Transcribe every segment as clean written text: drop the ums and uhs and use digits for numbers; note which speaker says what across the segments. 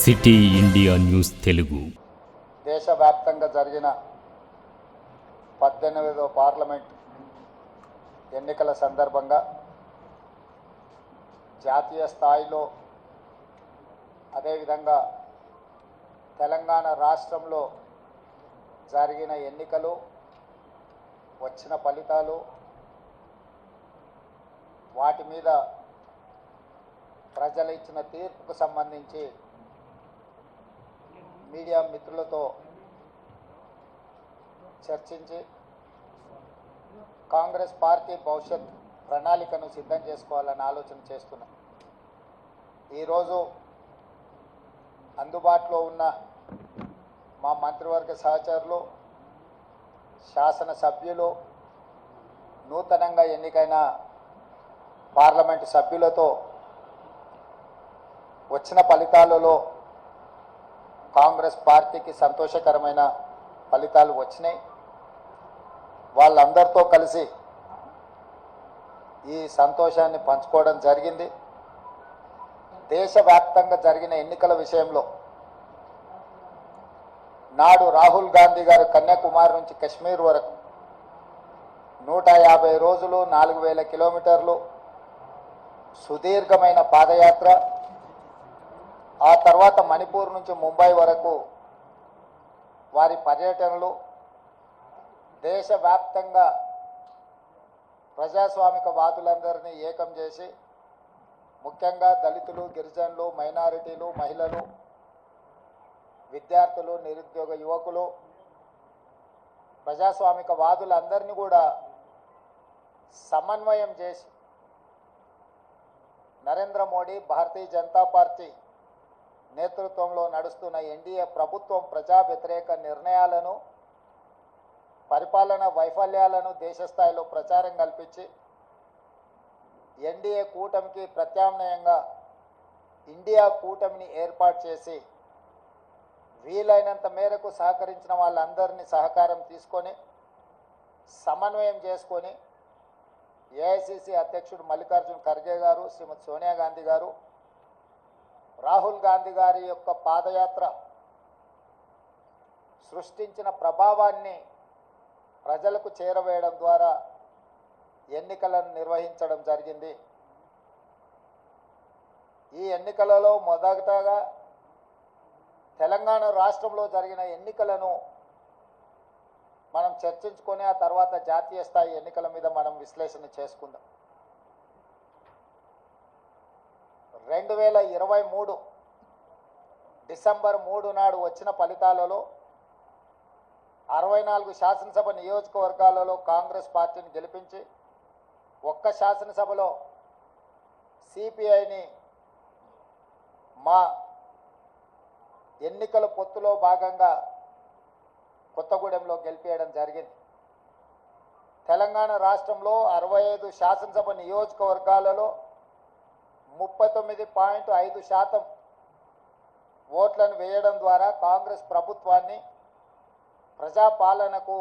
Speaker 1: City India news Telugu
Speaker 2: దేశవ్యాప్తంగా జరిగిన 18వ parliament ఎన్నికల సందర్భంగా జాతీయ స్థాయిలో అదేవిధంగా తెలంగాణ రాష్ట్రంలో జరిగిన ఎన్నికలు వచ్చిన ఫలితాలు వాటి మీద ప్రజలు ఇచ్చిన తీర్పుకు సంబంధించి మీడియా మిత్రులతో చర్చించి కాంగ్రెస్ పార్టీ భవిష్యత్ ప్రణాళికను సిద్ధం చేసుకోవాలని ఆలోచన చేస్తున్నాం. ఈరోజు అందుబాటులో ఉన్న మా మంత్రివర్గ సహచరులు, శాసనసభ్యులు, నూతనంగా ఎన్నికైన పార్లమెంటు సభ్యులతో వచ్చిన ఫలితాలలో కాంగ్రెస్ పార్టీకి సంతోషకరమైన ఫలితాలు వచ్చినాయి. వాళ్ళందరితో కలిసి ఈ సంతోషాన్ని పంచుకోవడం జరిగింది. దేశవ్యాప్తంగా జరిగిన ఎన్నికల విషయంలో నాడు రాహుల్ గాంధీ గారు కన్యాకుమారి నుంచి కశ్మీర్ వరకు 150 రోజులు 4000 కిలోమీటర్లు సుదీర్ఘమైన పాదయాత్ర, ఆ తర్వాత మణిపూర్ నుంచి ముంబై వరకు వారి పర్యటనలు దేశవ్యాప్తంగా ప్రజాస్వామిక వాదులందరినీ ఏకం చేసి ముఖ్యంగా దళితులు, గిరిజనులు, మైనారిటీలు, మహిళలు, విద్యార్థులు, నిరుద్యోగ యువకులు, ప్రజాస్వామిక వాదులందరినీ కూడా సమన్వయం చేసి నరేంద్ర మోడీ భారతీయ జనతా పార్టీ నేతృత్వంలో నడుస్తున్న ఎన్డీఏ ప్రభుత్వం ప్రజా వ్యతిరేక నిర్ణయాలను, పరిపాలన వైఫల్యాలను దేశస్థాయిలో ప్రచారం కల్పించి ఎన్డీఏ కూటమికి ప్రత్యామ్నాయంగా ఇండియా కూటమిని ఏర్పాటు చేసి వీలైనంత మేరకు సహకరించిన వాళ్ళందరినీ సహకారం తీసుకొని సమన్వయం చేసుకొని ఏఐసిసి అధ్యక్షుడు మల్లికార్జున్ ఖర్గే గారు, శ్రీమతి సోనియా గాంధీ గారు, రాహుల్ గాంధీ గారి యొక్క పాదయాత్ర సృష్టించిన ప్రభావాన్ని ప్రజలకు చేరవేయడం ద్వారా ఎన్నికలను నిర్వహించడం జరిగింది. ఈ ఎన్నికలలో మొదటగా తెలంగాణ రాష్ట్రంలో జరిగిన ఎన్నికలను మనం చర్చించుకొని ఆ తర్వాత జాతీయ స్థాయి ఎన్నికల మీద మనం విశ్లేషణ చేసుకుందాం. 2023 డిసెంబర్ 3 నాడు వచ్చిన ఫలితాలలో 64 శాసనసభ నియోజకవర్గాలలో కాంగ్రెస్ పార్టీని గెలిపించి ఒక్క శాసనసభలో సిపిఐని మా ఎన్నికల పొత్తులో భాగంగా కొత్తగూడెంలో గెలిపేయడం జరిగింది. తెలంగాణ రాష్ట్రంలో 65 శాసనసభ నియోజకవర్గాలలో 39.5% ఓట్లను వేయడం ద్వారా కాంగ్రెస్ ప్రభుత్వాన్ని, ప్రజాపాలనకు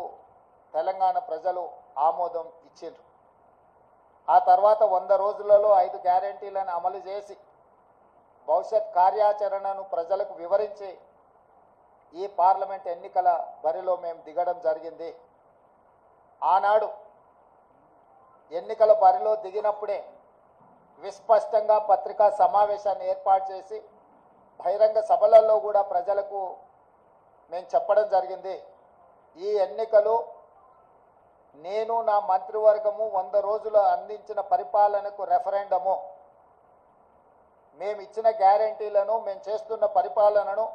Speaker 2: తెలంగాణ ప్రజలు ఆమోదం ఇచ్చిండ్రు. ఆ తర్వాత 100 రోజులలో 5 గ్యారెంటీలను అమలు చేసి భవిష్యత్ కార్యాచరణను ప్రజలకు వివరించి ఈ పార్లమెంట్ ఎన్నికల బరిలో మేము దిగడం జరిగింది. ఆనాడు ఎన్నికల బరిలో దిగినప్పుడే విస్పష్టంగా పత్రికా సమావేశాన్ని ఏర్పాటు చేసి బహిరంగ సభలలో కూడా ప్రజలకు మేము చెప్పడం జరిగింది. ఈ ఎన్నికలు నేను, నా మంత్రివర్గము 100 రోజులు అందించిన పరిపాలనకు రెఫరెండము. మేము ఇచ్చిన గ్యారెంటీలను, మేము చేస్తున్న పరిపాలనను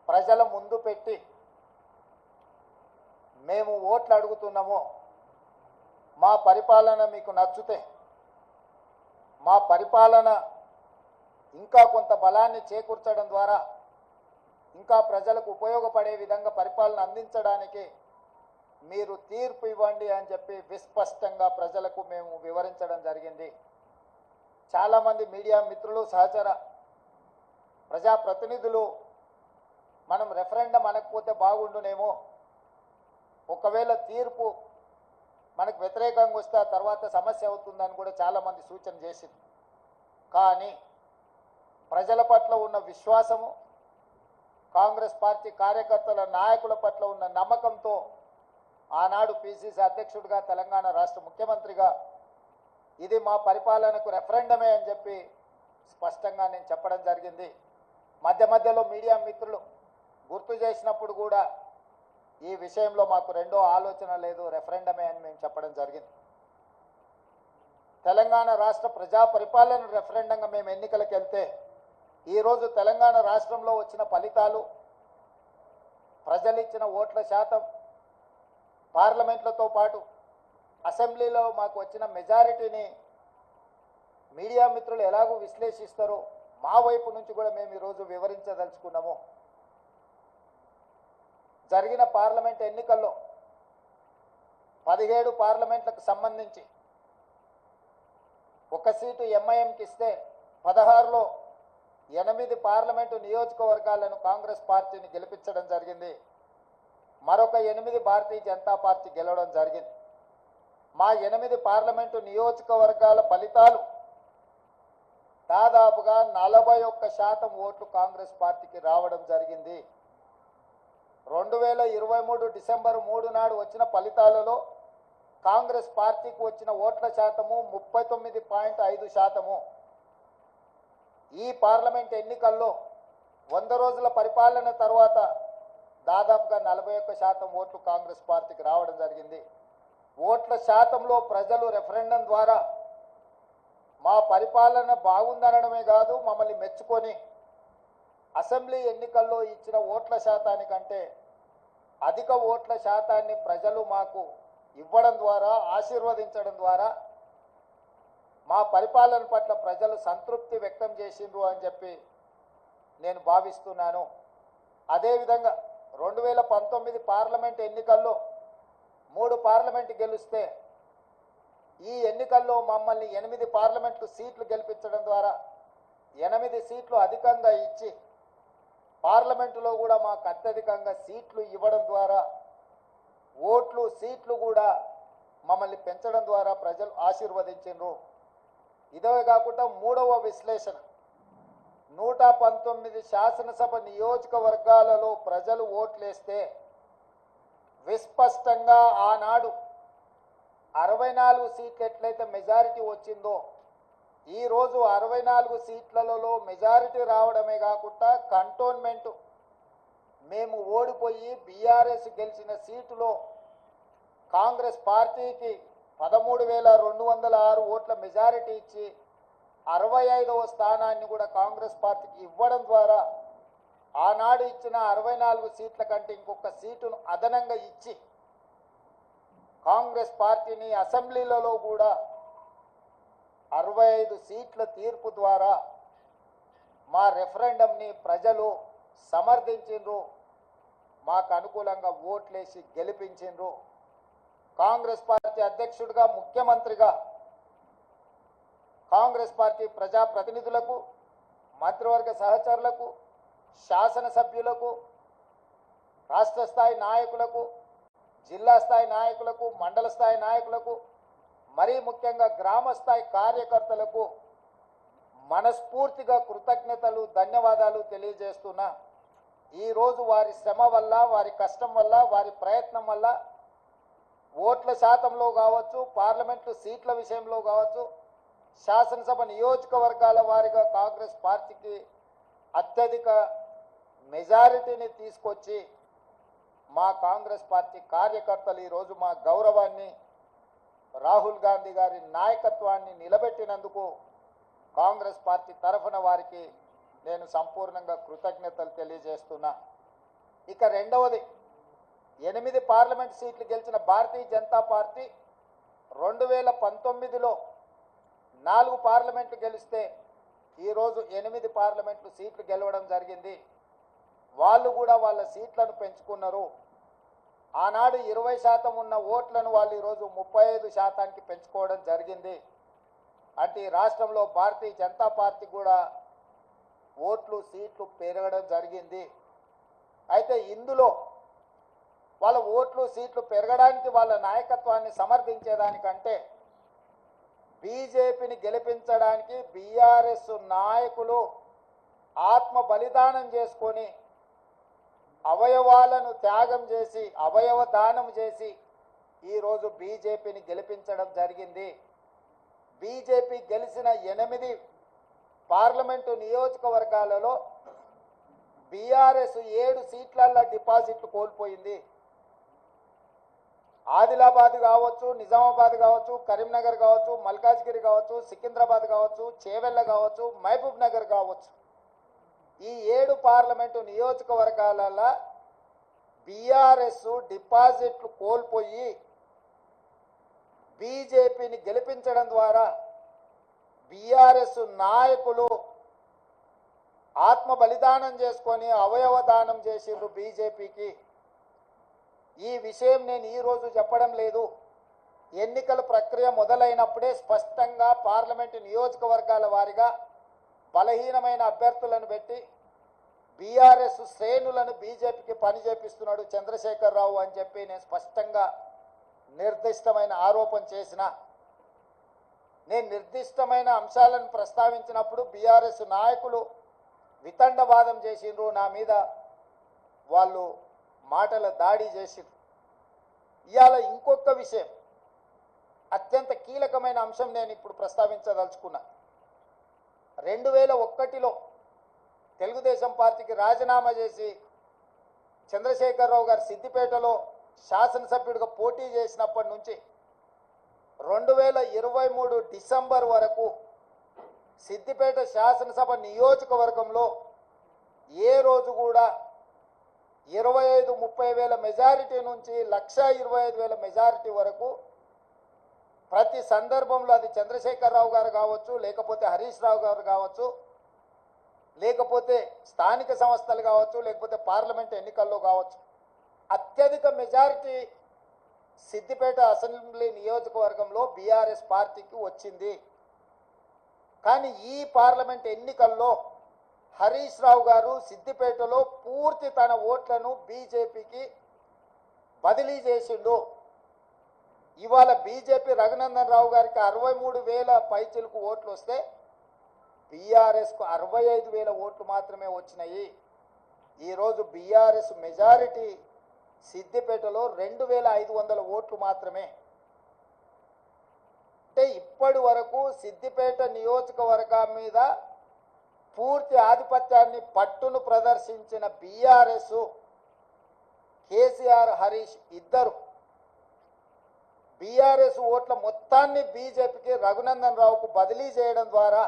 Speaker 2: ప్రజల ముందు పెట్టి మేము ఓట్లు అడుగుతున్నాము. మా పరిపాలన మీకు నచ్చితే, మా పరిపాలన ఇంకా కొంత బలాన్ని చేకూర్చడం ద్వారా ఇంకా ప్రజలకు ఉపయోగపడే విధంగా పరిపాలన అందించడానికి మీరు తీర్పు ఇవ్వండి అని చెప్పి విస్పష్టంగా ప్రజలకు మేము వివరించడం జరిగింది. చాలామంది మీడియా మిత్రులు, సహచర ప్రజాప్రతినిధులు మనం రెఫరెండం అనకపోతే బాగుండునేమో, ఒకవేళ తీర్పు మనకు వ్యతిరేకంగా వస్తే ఆ తర్వాత సమస్య అవుతుందని కూడా చాలామంది సూచన చేసింది. కానీ ప్రజల పట్ల ఉన్న విశ్వాసము, కాంగ్రెస్ పార్టీ కార్యకర్తల నాయకుల పట్ల ఉన్న నమ్మకంతో ఆనాడు పిసిసి అధ్యక్షుడిగా తెలంగాణ రాష్ట్ర ముఖ్యమంత్రిగా ఇది మా పరిపాలనకు రెఫరెండమే అని చెప్పి స్పష్టంగా నేను చెప్పడం జరిగింది. మధ్య మధ్యలో మీడియా మిత్రులు గుర్తు చేసినప్పుడు కూడా ఈ విషయంలో మాకు రెండో ఆలోచన లేదు, రెఫరెండమే అని మేము చెప్పడం జరిగింది. తెలంగాణ రాష్ట్ర ప్రజా పరిపాలన రెఫరెండంగా మేము ఎన్నికలకు వెళ్తే ఈరోజు తెలంగాణ రాష్ట్రంలో వచ్చిన ఫలితాలు, ప్రజలు ఇచ్చిన ఓట్ల శాతం, పార్లమెంట్లతో పాటు అసెంబ్లీలో మాకు వచ్చిన మెజారిటీని మీడియా మిత్రులు ఎలాగూ విశ్లేషిస్తారో మా వైపు నుంచి కూడా మేము ఈరోజు వివరించదలుచుకున్నాము. జరిగిన పార్లమెంట్ ఎన్నికల్లో 17 పార్లమెంట్లకు సంబంధించి ఒక సీటు ఎంఐఎంకి ఇస్తే 16లో 8 పార్లమెంటు నియోజకవర్గాలను కాంగ్రెస్ పార్టీని గెలిపించడం జరిగింది. మరొక 8 భారతీయ జనతా పార్టీ గెలవడం జరిగింది. మా 8 పార్లమెంటు నియోజకవర్గాల ఫలితాలు దాదాపుగా 41% ఓట్లు కాంగ్రెస్ పార్టీకి రావడం జరిగింది. 2023 డిసెంబర్ 3 నాడు వచ్చిన ఫలితాలలో కాంగ్రెస్ పార్టీకి వచ్చిన ఓట్ల శాతము 39.5%. ఈ పార్లమెంట్ ఎన్నికల్లో 100 రోజుల పరిపాలన తర్వాత దాదాపుగా 41% ఓట్లు కాంగ్రెస్ పార్టీకి రావడం జరిగింది. ఓట్ల శాతంలో ప్రజలు రెఫరెండం ద్వారా మా పరిపాలన బాగుందనడమే కాదు, మమ్మల్ని మెచ్చుకొని అసెంబ్లీ ఎన్నికల్లో ఇచ్చిన ఓట్ల శాతానికంటే అధిక ఓట్ల శాతాన్ని ప్రజలు మాకు ఇవ్వడం ద్వారా, ఆశీర్వదించడం ద్వారా మా పరిపాలన పట్ల ప్రజలు సంతృప్తి వ్యక్తం చేసిండ్రు అని చెప్పి నేను భావిస్తున్నాను. అదేవిధంగా 2019 పార్లమెంట్ ఎన్నికల్లో 3 పార్లమెంటు గెలిస్తే ఈ ఎన్నికల్లో మమ్మల్ని 8 పార్లమెంటు సీట్లు గెలిపించడం ద్వారా 8 సీట్లు అధికంగా ఇచ్చి పార్లమెంటులో కూడా మాకు అత్యధికంగా సీట్లు ఇవ్వడం ద్వారా ఓట్లు, సీట్లు కూడా మమ్మల్ని పెంచడం ద్వారా ప్రజలు ఆశీర్వదించారు. ఇదే కాకుండా మూడవ విశ్లేషణ, 119 శాసనసభ నియోజకవర్గాలలో ప్రజలు ఓట్లేస్తే విస్పష్టంగా ఆనాడు 64 సీట్లు ఎట్లయితే మెజారిటీ వచ్చిందో ఈరోజు 64 సీట్లలో మెజారిటీ రావడమే కాకుండా కంటోన్మెంటు మేము ఓడిపోయి బీఆర్ఎస్ గెలిచిన సీటులో కాంగ్రెస్ పార్టీకి 13,206 ఓట్ల మెజారిటీ ఇచ్చి 65వ స్థానాన్ని కూడా కాంగ్రెస్ పార్టీకి ఇవ్వడం ద్వారా ఆనాడు ఇచ్చిన 64 సీట్ల కంటే ఇంకొక సీటును అదనంగా ఇచ్చి కాంగ్రెస్ పార్టీని అసెంబ్లీలలో కూడా 65 సీట్ల తీర్పు ద్వారా మా రెఫరెండంని ప్రజలు సమర్థించిండ్రు, మాకు అనుకూలంగా ఓట్లేసి గెలిపించిండ్రు. కాంగ్రెస్ పార్టీ అధ్యక్షుడిగా, ముఖ్యమంత్రిగా కాంగ్రెస్ పార్టీ ప్రజాప్రతినిధులకు, మంత్రివర్గ సహచరులకు, శాసనసభ్యులకు, రాష్ట్ర స్థాయి నాయకులకు, జిల్లా స్థాయి నాయకులకు, మండల స్థాయి నాయకులకు, మరీ ముఖ్యంగా గ్రామ స్థాయి కార్యకర్తలకు మనస్ఫూర్తిగా కృతజ్ఞతలు, ధన్యవాదాలు తెలియజేస్తున్నా. ఈరోజు వారి శ్రమ వల్ల, వారి కష్టం వల్ల, వారి ప్రయత్నం వల్ల ఓట్ల శాతంలో కావచ్చు, పార్లమెంటు సీట్ల విషయంలో కావచ్చు, శాసనసభ నియోజకవర్గాల వారిగా కాంగ్రెస్ పార్టీకి అత్యధిక మెజారిటీని తీసుకొచ్చి మా కాంగ్రెస్ పార్టీ కార్యకర్తలు ఈరోజు మా గౌరవాన్ని, రాహుల్ గాంధీ గారి నాయకత్వాన్ని నిలబెట్టినందుకు కాంగ్రెస్ పార్టీ తరఫున వారికి నేను సంపూర్ణంగా కృతజ్ఞతలు తెలియజేస్తున్నా. ఇక రెండవది, 8 పార్లమెంట్ సీట్లు గెలిచిన భారతీయ జనతా పార్టీ 2019లో 4 పార్లమెంట్లు గెలిస్తే ఈరోజు 8 పార్లమెంట్లు సీట్లు గెలవడం జరిగింది. వాళ్ళు కూడా వాళ్ళ సీట్లను పెంచుకున్నారు. ఆనాడు 20% ఉన్న ఓట్లను వాళ్ళు ఈరోజు 35%కి పెంచుకోవడం జరిగింది. అంటే ఈ రాష్ట్రంలో భారతీయ జనతా పార్టీ కూడా ఓట్లు, సీట్లు పెరగడం జరిగింది. అయితే ఇందులో వాళ్ళ ఓట్లు, సీట్లు పెరగడానికి వాళ్ళ నాయకత్వాన్ని సమర్థించేదానికంటే బీజేపీని అవయవాలను త్యాగం చేసి అవయవ దానం చేసి ఈరోజు బీజేపీని గెలిపించడం జరిగింది. బీజేపీ గెలిచిన 8 పార్లమెంటు నియోజకవర్గాలలో బీఆర్ఎస్ 7 సీట్లల్లో డిపాజిట్లు కోల్పోయింది. ఆదిలాబాద్ కావచ్చు, నిజామాబాద్ కావచ్చు, కరీంనగర్ కావచ్చు, మల్కాజ్గిరి కావచ్చు, సికింద్రాబాద్ కావచ్చు, చేవెళ్ళ కావచ్చు, మహబూబ్ నగర్ కావచ్చు, ఈ 7 పార్లమెంటు నియోజకవర్గాలలో బీఆర్ఎస్ డిపాజిట్లు కోల్పోయి బీజేపీని గెలిపించడం ద్వారా బీఆర్ఎస్ నాయకులు ఆత్మ బలిదానం చేసుకొని అవయవ దానం చేసిండ్రు బీజేపీకి. ఈ విషయం నేను ఈరోజు చెప్పడం లేదు. ఎన్నికల ప్రక్రియ మొదలైనప్పుడే స్పష్టంగా పార్లమెంటు నియోజకవర్గాల వారీగా బలహీనమైన అభ్యర్థులను పెట్టి బీఆర్ఎస్ శ్రేణులను బీజేపీకి పని చేపిస్తున్నాడు చంద్రశేఖరరావు అని చెప్పి నేను స్పష్టంగా నిర్దిష్టమైన ఆరోపణ చేసిన. నేను నిర్దిష్టమైన అంశాలను ప్రస్తావించినప్పుడు బీఆర్ఎస్ నాయకులు వితండవాదం చేసిండ్రు, నా మీద వాళ్ళు మాటల దాడి చేసిండ్రు. ఇవాళ ఇంకొక విషయం, అత్యంత కీలకమైన అంశం నేను ఇప్పుడు ప్రస్తావించదలుచుకున్నా. 2001లో తెలుగుదేశం పార్టీకి రాజీనామా చేసి చంద్రశేఖరరావు గారు సిద్దిపేటలో శాసనసభ్యుడిగా పోటీ చేసినప్పటి నుంచి 2023 డిసెంబర్ వరకు సిద్దిపేట శాసనసభ నియోజకవర్గంలో ఏ రోజు కూడా 25-30 వేల మెజారిటీ నుంచి 1,25,000 మెజారిటీ వరకు ప్రతి సందర్భంలో అది చంద్రశేఖరరావు గారు కావచ్చు, లేకపోతే హరీష్ రావు గారు కావచ్చు, లేకపోతే స్థానిక సంస్థలు కావచ్చు, లేకపోతే పార్లమెంట్ ఎన్నికల్లో కావచ్చు, అత్యధిక మెజారిటీ సిద్దిపేట అసెంబ్లీ నియోజకవర్గంలో బీఆర్ఎస్ పార్టీకి వచ్చింది. కానీ ఈ పార్లమెంట్ ఎన్నికల్లో హరీష్ రావు గారు సిద్దిపేటలో పూర్తి తన ఓట్లను బీజేపీకి బదిలీ చేసిండు. ఇవాళ బీజేపీ రఘునందన్ రావు గారికి 63,000 పైచిలకు ఓట్లు వస్తే బీఆర్ఎస్కు 65,000 ఓట్లు మాత్రమే వచ్చినాయి. ఈరోజు బీఆర్ఎస్ మెజారిటీ సిద్దిపేటలో 2,500 ఓట్లు మాత్రమే. అంటే ఇప్పటి వరకు సిద్దిపేట నియోజకవర్గం మీద పూర్తి ఆధిపత్యాన్ని పట్టును ప్రదర్శించిన బీఆర్ఎస్, కేసీఆర్, హరీష్ ఇద్దరు బీఆర్ఎస్ ఓట్ల మొత్తాన్ని బీజేపీకి రఘునందన్ రావుకు బదిలీ చేయడం ద్వారా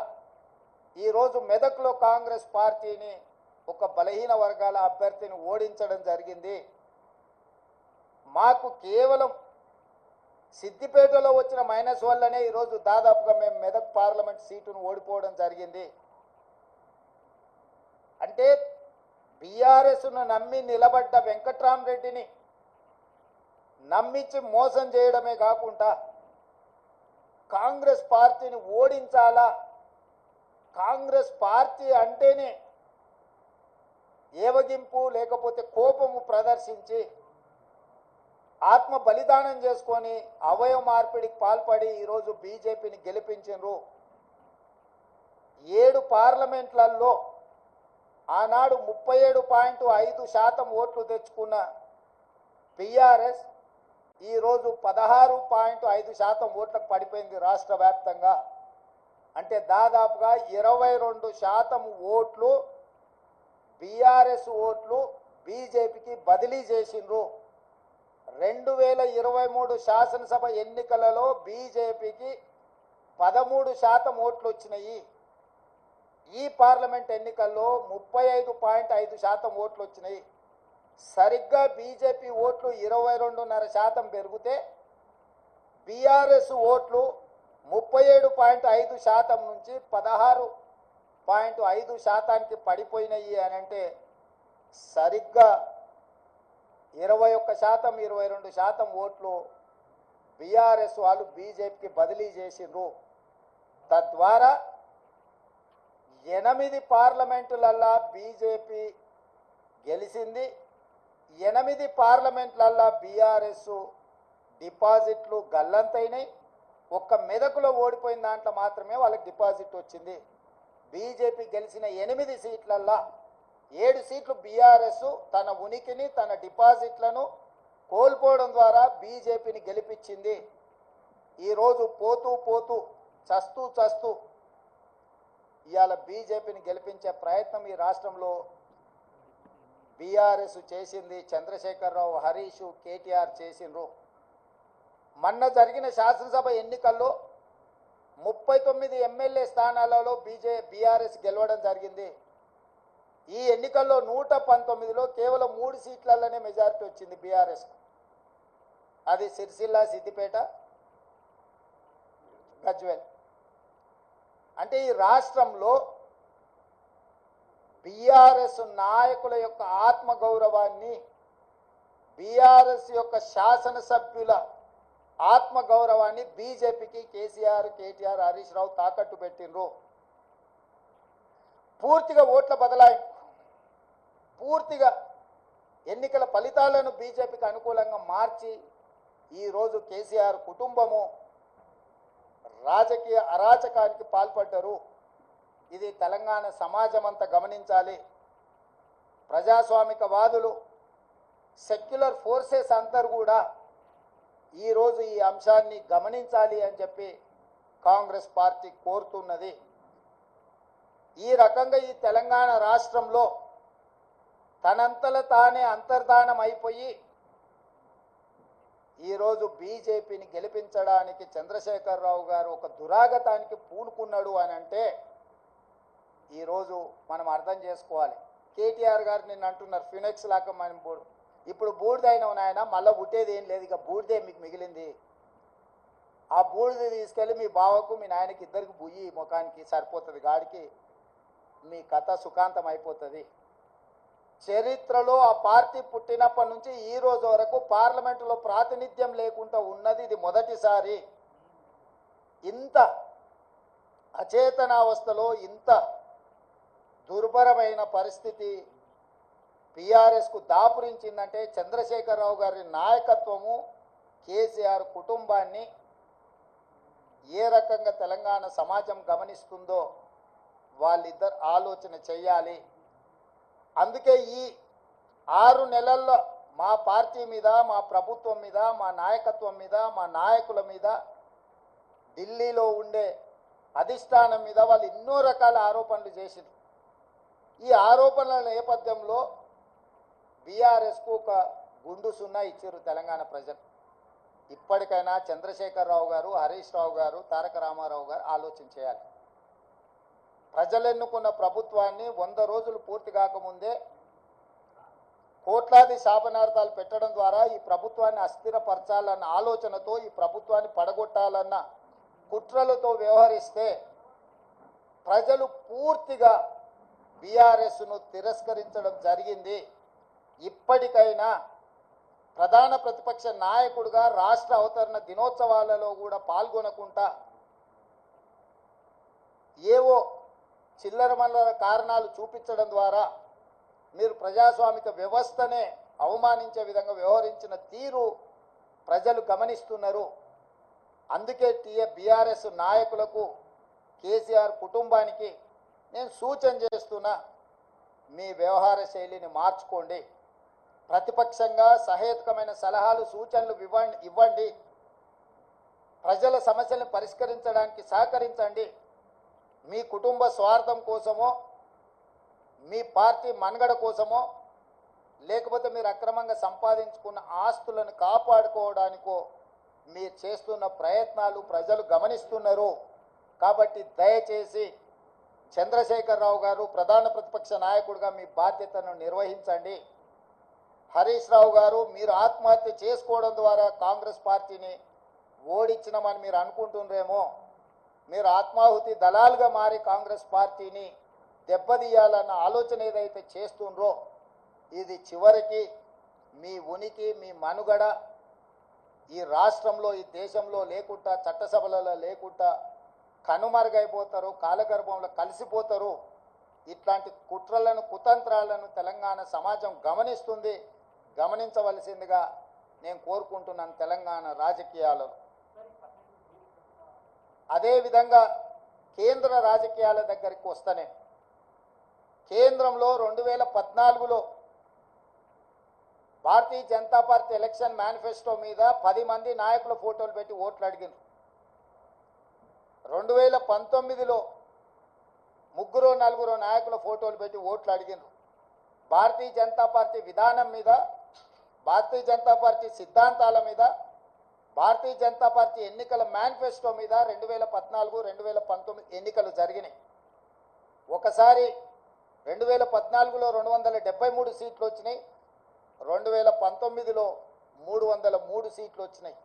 Speaker 2: ఈరోజు మెదక్లో కాంగ్రెస్ పార్టీని ఒక బలహీన వర్గాల అభ్యర్థిని ఓడించడం జరిగింది. మాకు కేవలం సిద్దిపేటలో వచ్చిన మైనస్ వల్లనే ఈరోజు దాదాపుగా మేము మెదక్ పార్లమెంట్ సీటును ఓడిపోవడం జరిగింది. అంటే బీఆర్ఎస్ను నమ్మి నిలబడ్డ వెంకట్రామరెడ్డిని నమ్మించి మోసం చేయడమే కాకుండా కాంగ్రెస్ పార్టీని ఓడించాలా, కాంగ్రెస్ పార్టీ అంటేనే ఏవగింపు లేకపోతే కోపము ప్రదర్శించి ఆత్మ బలిదానం చేసుకొని అవయవ మార్పిడికి పాల్పడి ఈరోజు బీజేపీని గెలిపించారు. 7 పార్లమెంట్లలో ఆనాడు 37.5% ఓట్లు తెచ్చుకున్న బీఆర్ఎస్ ఈరోజు 16.5% ఓట్లకు పడిపోయింది రాష్ట్ర వ్యాప్తంగా. అంటే దాదాపుగా 22% ఓట్లు బీఆర్ఎస్ ఓట్లు బీజేపీకి బదిలీ చేసిండ్రు. 2023 శాసనసభ ఎన్నికలలో బీజేపీకి 13% ఓట్లు వచ్చినాయి. ఈ పార్లమెంట్ ఎన్నికల్లో 35.5% ఓట్లు వచ్చినాయి. సరిగ్గా బీజేపీ ఓట్లు 22.5% పెరిగితే బీఆర్ఎస్ ఓట్లు 37.5% నుంచి 16.5%కి పడిపోయినాయి అని అంటే సరిగ్గా 21%, 22% ఓట్లు బీఆర్ఎస్ వాళ్ళు బీజేపీకి బదిలీ చేసిండ్రు. తద్వారా 8 పార్లమెంటులల్లా బీజేపీ గెలిచింది. 8 పార్లమెంట్లల్లా బీఆర్ఎస్ డిపాజిట్లు గల్లంతైనాయి. ఒక్క మెదకులో ఓడిపోయిన దాంట్లో మాత్రమే వాళ్ళకి డిపాజిట్ వచ్చింది. బీజేపీ గెలిచిన 8 సీట్లల్లా 7 సీట్లు బీఆర్ఎస్ తన ఉనికిని తన డిపాజిట్లను కోల్పోవడం ద్వారా బీజేపీని గెలిపించింది. ఈరోజు పోతూ పోతూ చస్తూ చస్తూ ఇవాళ బీజేపీని గెలిపించే ప్రయత్నం ఈ రాష్ట్రంలో బీఆర్ఎస్ చేసింది. చంద్రశేఖరరావు, హరీష్, కేటీఆర్ చేసిండ్రు. మొన్న జరిగిన శాసనసభ ఎన్నికల్లో 39 ఎమ్మెల్యే స్థానాలలో బీఆర్ఎస్ గెలవడం జరిగింది. ఈ ఎన్నికల్లో 119లో కేవలం 3 సీట్లలోనే మెజారిటీ వచ్చింది బీఆర్ఎస్. అది సిరిసిల్ల, సిద్దిపేట, గజ్వేల్. అంటే ఈ రాష్ట్రంలో బీఆర్ఎస్ నాయకుల యొక్క ఆత్మగౌరవాన్ని, బీఆర్ఎస్ యొక్క శాసనసభ్యుల ఆత్మగౌరవాన్ని బీజేపీకి కేసీఆర్, కేటీఆర్, హరీష్ రావు తాకట్టు పెట్టిండ్రు. పూర్తిగా ఓట్ల బదలాయింపు, పూర్తిగా ఎన్నికల ఫలితాలను బీజేపీకి అనుకూలంగా మార్చి ఈరోజు కేసీఆర్ కుటుంబము రాజకీయ అరాచకానికి పాల్పడ్డారు. ఇది తెలంగాణ సమాజం అంతా గమనించాలి. ప్రజాస్వామికవాదులు, సెక్యులర్ ఫోర్సెస్ అందరూ కూడా ఈరోజు ఈ అంశాన్ని గమనించాలి అని చెప్పి కాంగ్రెస్ పార్టీ కోరుతున్నది. ఈ రకంగా ఈ తెలంగాణ రాష్ట్రంలో తనంతల తానే అంతర్ధానం అయిపోయి ఈరోజు బీజేపీని గెలిపించడానికి చంద్రశేఖరరావు గారు ఒక దురాగతానికి పూనుకున్నాడు అని అంటే ఈరోజు మనం అర్థం చేసుకోవాలి. కేటీఆర్ గారు నిన్న అంటున్నారు ఫినిక్స్ లాగా మనం ఇప్పుడు బూడిదైన నాయన మళ్ళీ పుట్టేది ఏం లేదు, ఇక బూడిదే మీకు మిగిలింది. ఆ బూడిద తీసుకెళ్ళి మీ బావకు మీ నాయనకి ఇద్దరికి బుయ్యి ముఖానికి సరిపోతుంది, గాడికి మీ కథ సుఖాంతం అయిపోతుంది. చరిత్రలో ఆ పార్టీ పుట్టినప్పటి నుంచి ఈ రోజు వరకు పార్లమెంటులో ప్రాతినిధ్యం లేకుండా ఉన్నది ఇది మొదటిసారి. ఇంత అచేతనావస్థలో ఇంత దుర్భరమైన పరిస్థితి బీఆర్ఎస్కు దాపురించిందంటే చంద్రశేఖరరావు గారి నాయకత్వము, కేసీఆర్ కుటుంబాన్ని ఏ రకంగా తెలంగాణ సమాజం గమనిస్తుందో వాళ్ళిద్దరు ఆలోచన చెయ్యాలి. అందుకే ఈ 6 నెలల్లో మా పార్టీ మీద, మా ప్రభుత్వం మీద, మా నాయకత్వం మీద, మా నాయకుల మీద, ఢిల్లీలో ఉండే అధిష్టానం మీద వాళ్ళు ఎన్నో రకాల ఆరోపణలు చేసిండ్రు. ఈ ఆరోపణల నేపథ్యంలో బీఆర్ఎస్కు ఒక గుండు సున్నా ఇచ్చారు తెలంగాణ ప్రజలు. ఇప్పటికైనా చంద్రశేఖరరావు గారు, హరీష్ రావు గారు, తారక రామారావు గారు ఆలోచన చేయాలి. ప్రజలు ఎన్నుకున్న ప్రభుత్వాన్ని 100 రోజులు పూర్తి కాకముందే కోట్లాది శాపనార్థాలు పెట్టడం ద్వారా ఈ ప్రభుత్వాన్ని అస్థిరపరచాలన్న ఆలోచనతో, ఈ ప్రభుత్వాన్ని పడగొట్టాలన్న కుట్రలతో వ్యవహరిస్తే ప్రజలు పూర్తిగా బీఆర్ఎస్ను తిరస్కరించడం జరిగింది. ఇప్పటికైనా ప్రధాన ప్రతిపక్ష నాయకుడిగా రాష్ట్ర అవతరణ దినోత్సవాలలో కూడా పాల్గొనకుండా ఏవో చిల్లర మల్లర కారణాలు చూపించడం ద్వారా మీరు ప్రజాస్వామిక వ్యవస్థనే అవమానించే విధంగా వ్యవహరించిన తీరు ప్రజలు గమనిస్తున్నారు. అందుకే బీఆర్ఎస్ నాయకులకు, కేసీఆర్ కుటుంబానికి నేను సూచన చేస్తున్నా, మీ వ్యవహార శైలిని మార్చుకోండి. ప్రతిపక్షంగా సహేతుకమైన సలహాలు, సూచనలు ఇవ్వండి. ప్రజల సమస్యలను పరిష్కరించడానికి సహకరించండి. మీ కుటుంబ స్వార్థం కోసమో, మీ పార్టీ మనుగడ కోసమో, లేకపోతే మీరు అక్రమంగా సంపాదించుకున్న ఆస్తులను కాపాడుకోవడానికో మీరు చేస్తున్న ప్రయత్నాలు ప్రజలు గమనిస్తున్నారు. కాబట్టి దయచేసి చంద్రశేఖరరావు గారు ప్రధాన ప్రతిపక్ష నాయకుడిగా మీ బాధ్యతను నిర్వహించండి. హరీష్ రావు గారు, మీరు ఆత్మహత్య చేసుకోవడం ద్వారా కాంగ్రెస్ పార్టీని ఓడించినామని మీరు అనుకుంటున్నారేమో. మీరు ఆత్మాహుతి దళాలుగా మారి కాంగ్రెస్ పార్టీని దెబ్బతీయాలన్న ఆలోచన ఏదైతే చేస్తుండ్రో ఇది చివరికి మీ ఉనికి, మీ మనుగడ ఈ రాష్ట్రంలో, ఈ దేశంలో లేకుండా, చట్టసభలలో లేకుండా కనుమరుగైపోతారు, కాలగర్భంలో కలిసిపోతారు. ఇట్లాంటి కుట్రలను, కుతంత్రాలను తెలంగాణ సమాజం గమనిస్తుంది. గమనించవలసిందిగా నేను కోరుకుంటున్నాను తెలంగాణ రాజకీయాలలో. అదేవిధంగా కేంద్ర రాజకీయాల దగ్గరికి వస్తేనే కేంద్రంలో 2014లో Bharatiya Janata party election manifesto మీద 10 మంది నాయకుల ఫోటోలు పెట్టి ఓట్లు అడిగింది. 2019లో 3-4 నాయకుల ఫోటోలు పెట్టి ఓట్లు అడిగిండ్రు. భారతీయ జనతా పార్టీ విధానం మీద, భారతీయ జనతా పార్టీ సిద్ధాంతాల మీద, భారతీయ జనతా పార్టీ ఎన్నికల మేనిఫెస్టో మీద 2014-2019 ఎన్నికలు జరిగినాయి. ఒకసారి 2014లో 273 సీట్లు వచ్చినాయి, 2019లో 303 సీట్లు వచ్చినాయి.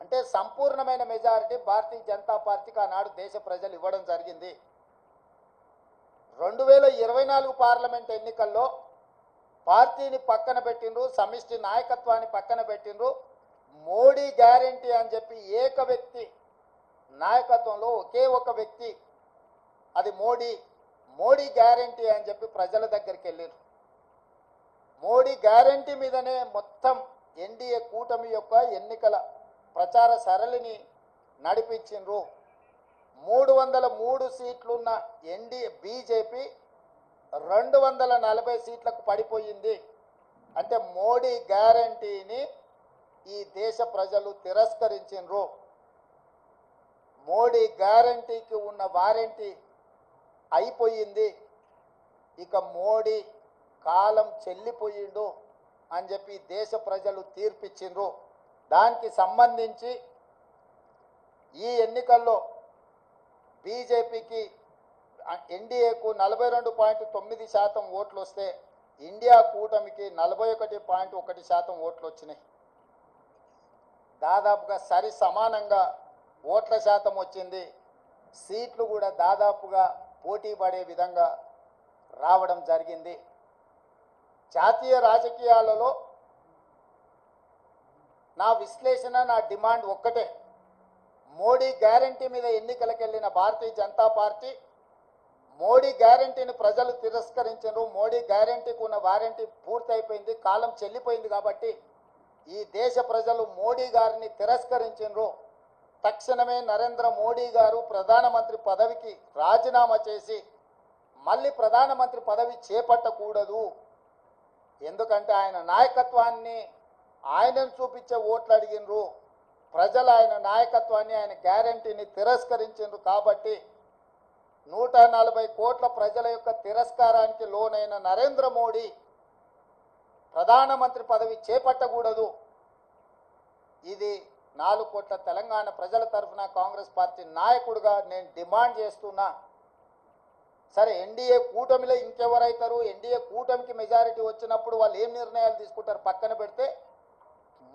Speaker 2: అంటే సంపూర్ణమైన మెజారిటీ భారతీయ జనతా పార్టీకి ఆనాడు దేశ ప్రజలు ఇవ్వడం జరిగింది. 2024 పార్లమెంట్ ఎన్నికల్లో పార్టీని పక్కన పెట్టిండ్రు, సమిష్టి నాయకత్వాన్ని పక్కన పెట్టిండ్రు. మోడీ గ్యారంటీ అని చెప్పి ఏక వ్యక్తి నాయకత్వంలో ఒకే ఒక వ్యక్తి, అది మోడీ గ్యారంటీ అని చెప్పి ప్రజల దగ్గరికి వెళ్ళారు. మోడీ గ్యారంటీ మీదనే మొత్తం ఎన్డీఏ కూటమి యొక్క ఎన్నికల ప్రచార సరళిని నడిపించిండ్రు. 303 సీట్లున్న ఎన్డీఏ బీజేపీ 240 సీట్లకు పడిపోయింది. అంటే మోడీ గ్యారంటీని ఈ దేశ ప్రజలు తిరస్కరించిండ్రు. మోడీ గ్యారంటీకి ఉన్న వారంటీ అయిపోయింది. ఇక మోడీ కాలం చెల్లిపోయిండు అని చెప్పి దేశ ప్రజలు తీర్పిచ్చిండ్రు. దానికి సంబంధించి ఈ ఎన్నికల్లో బీజేపీకి ఎన్డీఏకు 42.9% ఓట్లు వస్తే ఇండియా కూటమికి 41.1% ఓట్లు వచ్చినాయి. దాదాపుగా సరి సమానంగా ఓట్ల శాతం వచ్చింది. సీట్లు కూడా దాదాపుగా పోటీ పడే విధంగా రావడం జరిగింది. జాతీయ రాజకీయాలలో నా విశ్లేషణ, నా డిమాండ్ ఒక్కటే. మోడీ గ్యారంటీ మీద ఎన్నికలకు వెళ్ళిన భారతీయ జనతా పార్టీ మోడీ గ్యారంటీని ప్రజలు తిరస్కరించారు. మోడీ గ్యారంటీకి ఉన్న వారంటీ పూర్తయిపోయింది, కాలం చెల్లిపోయింది. కాబట్టి ఈ దేశ ప్రజలు మోడీ గారిని తిరస్కరించారు. తక్షణమే నరేంద్ర మోడీ గారు ప్రధానమంత్రి పదవికి రాజీనామా చేసి మళ్ళీ ప్రధానమంత్రి పదవి చేపట్టకూడదు. ఎందుకంటే ఆయన నాయకత్వాన్ని, ఆయనను చూపించే ఓట్లు అడిగినరు ప్రజలు. ఆయన నాయకత్వాన్ని, ఆయన గ్యారంటీని తిరస్కరించారు. కాబట్టి 140 కోట్ల ప్రజల యొక్క తిరస్కారానికి లోనైన నరేంద్ర మోడీ ప్రధానమంత్రి పదవి చేపట్టకూడదు. ఇది 4 కోట్ల తెలంగాణ ప్రజల తరఫున కాంగ్రెస్ పార్టీ నాయకుడిగా నేను డిమాండ్ చేస్తున్నా. సరే, ఎన్డీఏ కూటమిలో ఇంకెవరైతారు? ఎన్డీఏ కూటమికి మెజారిటీ వచ్చినప్పుడు వాళ్ళు ఏం నిర్ణయాలు తీసుకుంటారు పక్కన పెడితే,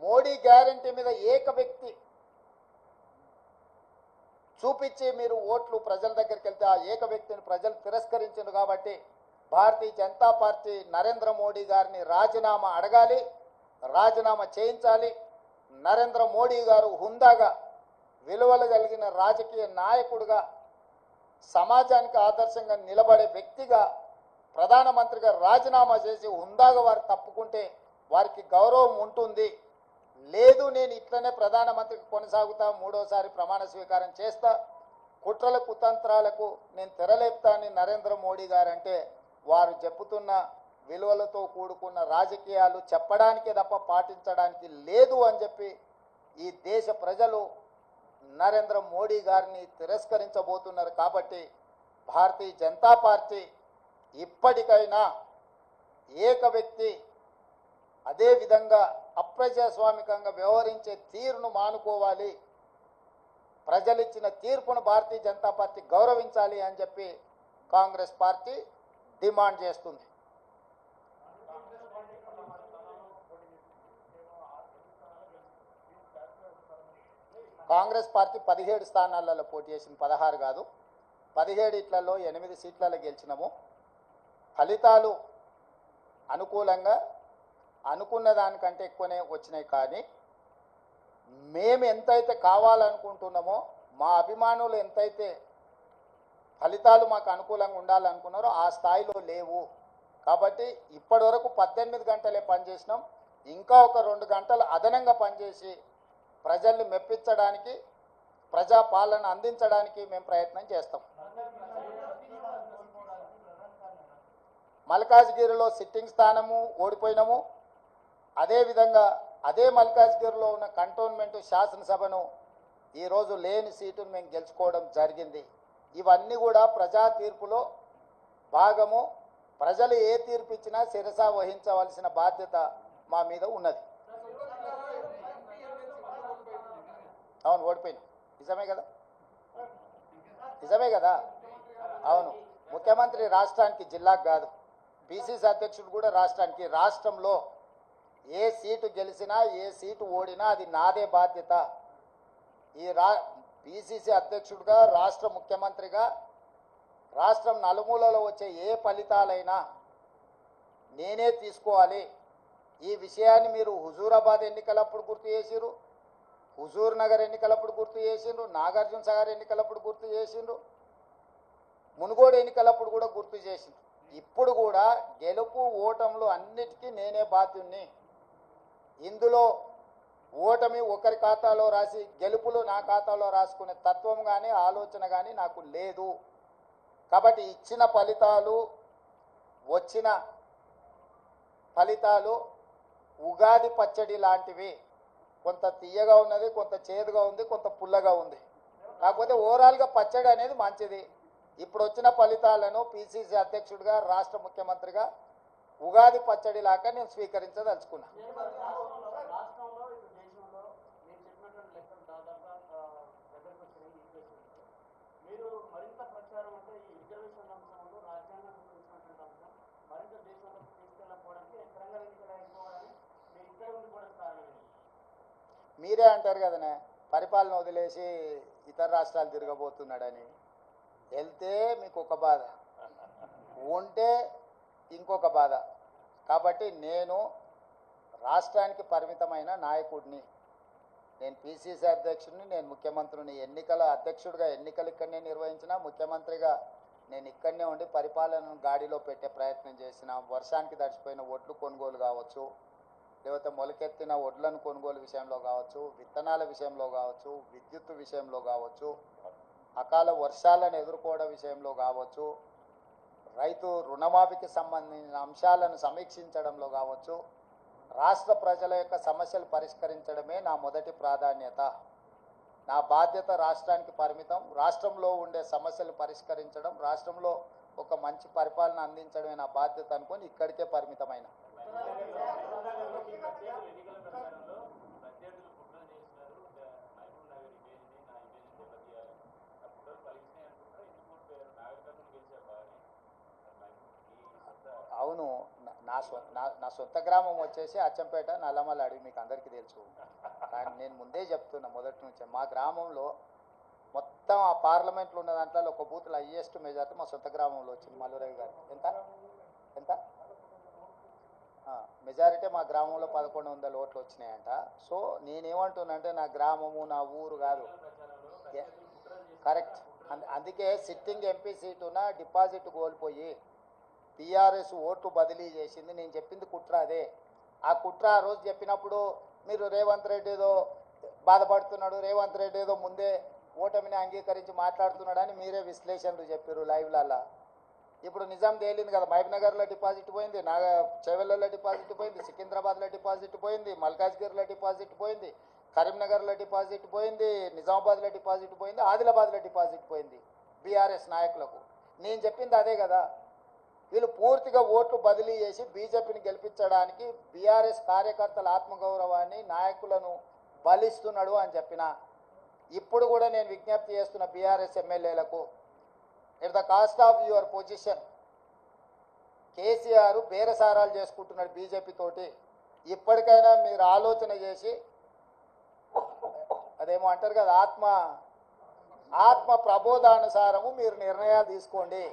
Speaker 2: మోడీ గ్యారంటీ మీద ఏక వ్యక్తి చూపించి మీరు ఓట్లు ప్రజల దగ్గరికి వెళ్తే ఆ ఏక వ్యక్తిని ప్రజలు తిరస్కరించారు. కాబట్టి భారతీయ జనతా పార్టీ నరేంద్ర మోడీ గారిని రాజీనామా అడగాలి, రాజీనామా చేయించాలి. నరేంద్ర మోడీ గారు హుందాగా, విలువలు కలిగిన రాజకీయ నాయకుడిగా, సమాజానికి ఆదర్శంగా నిలబడే వ్యక్తిగా ప్రధానమంత్రిగా రాజీనామా చేసి హుందాగా వారు తప్పుకుంటే వారికి గౌరవం ఉంటుంది. లేదు, నేను ఇట్లనే ప్రధానమంత్రికి కొనసాగుతా, 3వసారి ప్రమాణ స్వీకారం చేస్తా, కుట్రల కుతంత్రాలకు నేను తెరలేపుతా అని నరేంద్ర మోడీ గారు అంటే, వారు చెప్పుతున్న విలువలతో కూడుకున్న రాజకీయాలు చెప్పడానికే తప్ప పాటించడానికి లేదు అని చెప్పి ఈ దేశ ప్రజలు నరేంద్ర మోడీ గారిని తిరస్కరించబోతున్నారు. కాబట్టి భారతీయ జనతా పార్టీ ఇప్పటికైనా ఏక వ్యక్తి అదేవిధంగా అప్రజాస్వామికంగా వ్యవహరించే తీరును మానుకోవాలి. ప్రజలిచ్చిన తీర్పును భారతీయ జనతా పార్టీ గౌరవించాలి అని చెప్పి కాంగ్రెస్ పార్టీ డిమాండ్ చేస్తుంది. కాంగ్రెస్ పార్టీ 17 స్థానాలలో పోటీ చేసింది, 16 కాదు. 17 ఇట్లలో 8 సీట్లలో గెలిచినాము. ఫలితాలు అనుకూలంగా అనుకున్న దానికంటే ఎక్కువనే వచ్చినాయి. కానీ మేము ఎంతైతే కావాలనుకుంటున్నామో, మా అభిమానులు ఎంతైతే ఫలితాలు మాకు అనుకూలంగా ఉండాలనుకున్నారో ఆ స్థాయిలో లేవు. కాబట్టి ఇప్పటి వరకు 18 గంటలే పనిచేసినాం. ఇంకా ఒక 2 గంటలు అదనంగా పనిచేసి ప్రజల్ని మెప్పించడానికి, ప్రజాపాలన అందించడానికి మేము ప్రయత్నం చేస్తాం. మల్కాజ్గిరిలో సిట్టింగ్ స్థానము ఓడిపోయినాము. అదేవిధంగా అదే మల్కాజ్గిరిలో ఉన్న కంటోన్మెంట్ శాసనసభను ఈరోజు లేని సీటును మేము గెలుచుకోవడం జరిగింది. ఇవన్నీ కూడా ప్రజా తీర్పులో భాగము. ప్రజలు ఏ తీర్పు ఇచ్చినా శిరస వహించవలసిన బాధ్యత మా మీద ఉన్నది. అవును, ఓడిపోయినా నిజమే కదా, నిజమే కదా. అవును, ముఖ్యమంత్రి రాష్ట్రానికి, జిల్లాకు కాదు. పిసిసి అధ్యక్షుడు కూడా రాష్ట్రానికి. రాష్ట్రంలో ఏ సీటు గెలిచినా ఏ సీటు ఓడినా అది నాదే బాధ్యత. ఈ పిసిసి అధ్యక్షుడిగా, రాష్ట్ర ముఖ్యమంత్రిగా రాష్ట్రం నలుమూలలో వచ్చే ఏ ఫలితాలైనా నేనే తీసుకోవాలి. ఈ విషయాన్ని మీరు హుజూరాబాద్ ఎన్నికలప్పుడు గుర్తు చేసిరు, హుజూర్ నగర్ ఎన్నికలప్పుడు గుర్తు చేసిండ్రు, నాగార్జున సాగర్ ఎన్నికలప్పుడు గుర్తు చేసిండ్రు, మునుగోడు ఎన్నికలప్పుడు కూడా గుర్తు చేసిండ్రు. ఇప్పుడు కూడా గెలుపు ఓటములు అన్నిటికీ నేనే బాధ్యుణ్ణి. ఇందులో ఓటమి ఒకరి ఖాతాలో రాసి గెలుపులు నా ఖాతాలో రాసుకునే తత్వం కానీ ఆలోచన కానీ నాకు లేదు. కాబట్టి ఇచ్చిన ఫలితాలు, వచ్చిన ఫలితాలు ఉగాది పచ్చడి లాంటివి. కొంత తీయగా ఉన్నది, కొంత చేదుగా ఉంది, కొంత పుల్లగా ఉంది. కాకపోతే ఓవరాల్గా పచ్చడి అనేది మంచిది. ఇప్పుడు వచ్చిన ఫలితాలను పిసిసి అధ్యక్షుడిగా, రాష్ట్ర ముఖ్యమంత్రిగా ఉగాది పచ్చడి లాగా నేను స్వీకరించదలుచుకున్నా. మీరే అంటారు కదనే, పరిపాలన వదిలేసి ఇతర రాష్ట్రాలు తిరగబోతున్నాడని. వెళ్తే మీకు ఒక బాధ, ఉంటే ఇంకొక బాధ. కాబట్టి నేను రాష్ట్రానికి పరిమితమైన నాయకుడిని. నేను పిసిసి అధ్యక్షుడిని, నేను ముఖ్యమంత్రిని. ఎన్నికల అధ్యక్షుడిగా ఎన్నికలు ఇక్కడనే నిర్వహించిన, ముఖ్యమంత్రిగా నేను ఇక్కడనే ఉండి పరిపాలనను గాడిలో పెట్టే ప్రయత్నం చేసిన. వర్షానికి తడిచిపోయిన ఒడ్లు కొనుగోలు కావచ్చు, లేకపోతే మొలకెత్తిన ఒడ్లను కొనుగోలు విషయంలో కావచ్చు, విత్తనాల విషయంలో కావచ్చు, విద్యుత్ విషయంలో కావచ్చు, అకాల వర్షాలను ఎదుర్కోవడం విషయంలో కావచ్చు, రైతు రుణమాఫీకి సంబంధించిన అంశాలను సమీక్షించడంలో కావచ్చు, రాష్ట్ర ప్రజల యొక్క సమస్యలు పరిష్కరించడమే నా మొదటి ప్రాధాన్యత. నా బాధ్యత రాష్ట్రానికి పరిమితం. రాష్ట్రంలో ఉండే సమస్యలు పరిష్కరించడం, రాష్ట్రంలో ఒక మంచి పరిపాలన అందించడమే నా బాధ్యత అనుకొని ఇక్కడికే పరిమితమైన. అవును, నా సొంత గ్రామం వచ్చేసి అచ్చంపేట, నల్లమల్ల అడవి, మీకు అందరికీ తెలుసు. కానీ నేను ముందే చెప్తున్నా మొదటి నుంచే, మా గ్రామంలో మొత్తం ఆ పార్లమెంట్లో ఉన్న దాంట్లో ఒక బూత్లో హైయెస్ట్ మెజార్టీ మా సొంత గ్రామంలో వచ్చింది. మల్లురవి గారు ఎంత మెజారిటీ మా గ్రామంలో 1100 ఓట్లు వచ్చినాయంట. సో నేనేమంటున్నానంటే నా గ్రామము, నా ఊరు కాదు. కరెక్ట్. అందుకే సిట్టింగ్ ఎంపీ సీటున డిపాజిట్ కోల్పోయి టీఆర్ఎస్ ఓట్లు బదిలీ చేసింది. నేను చెప్పింది కుట్ర అదే. ఆ కుట్ర ఆ రోజు చెప్పినప్పుడు మీరు రేవంత్ రెడ్డి ఏదో బాధపడుతున్నాడు, రేవంత్ రెడ్డి ఏదో ముందే ఓటమిని అంగీకరించి మాట్లాడుతున్నాడని మీరే విశ్లేషణలు చెప్పారు లైవ్లలో. ఇప్పుడు నిజాం తేలింది కదా, మహబూబ్నగర్లో డిపాజిట్ పోయింది, చేవెళ్ళలో డిపాజిట్ పోయింది, సికింద్రాబాద్లో డిపాజిట్ పోయింది, మల్కాజ్గిరిలో డిపాజిట్ పోయింది, కరీంనగర్లో డిపాజిట్ పోయింది, నిజామాబాద్లో డిపాజిట్ పోయింది, ఆదిలాబాద్లో డిపాజిట్ పోయింది బీఆర్ఎస్ నాయకులకు. నేను చెప్పింది అదే కదా. వీళ్ళు పూర్తిగా ఓట్లు బదిలీ చేసి బీజేపీని గెలిపించడానికి బీఆర్ఎస్ కార్యకర్తల ఆత్మగౌరవాన్ని, నాయకులను బలిస్తున్నాడు అని చెప్పిన. ఇప్పుడు కూడా నేను విజ్ఞప్తి చేస్తున్న బీఆర్ఎస్ ఎమ్మెల్యేలకు, at the cost of your position, KCR బేరసారాలు చేసుకుంటున్నాడు బీజేపీ తోటి. ఇప్పటికైనా మీరు ఆలోచన చేసి, అదేమో అంటారు కదా, ఆత్మ ప్రబోధానుసారము మీరు నిర్ణయాలు తీసుకోండి.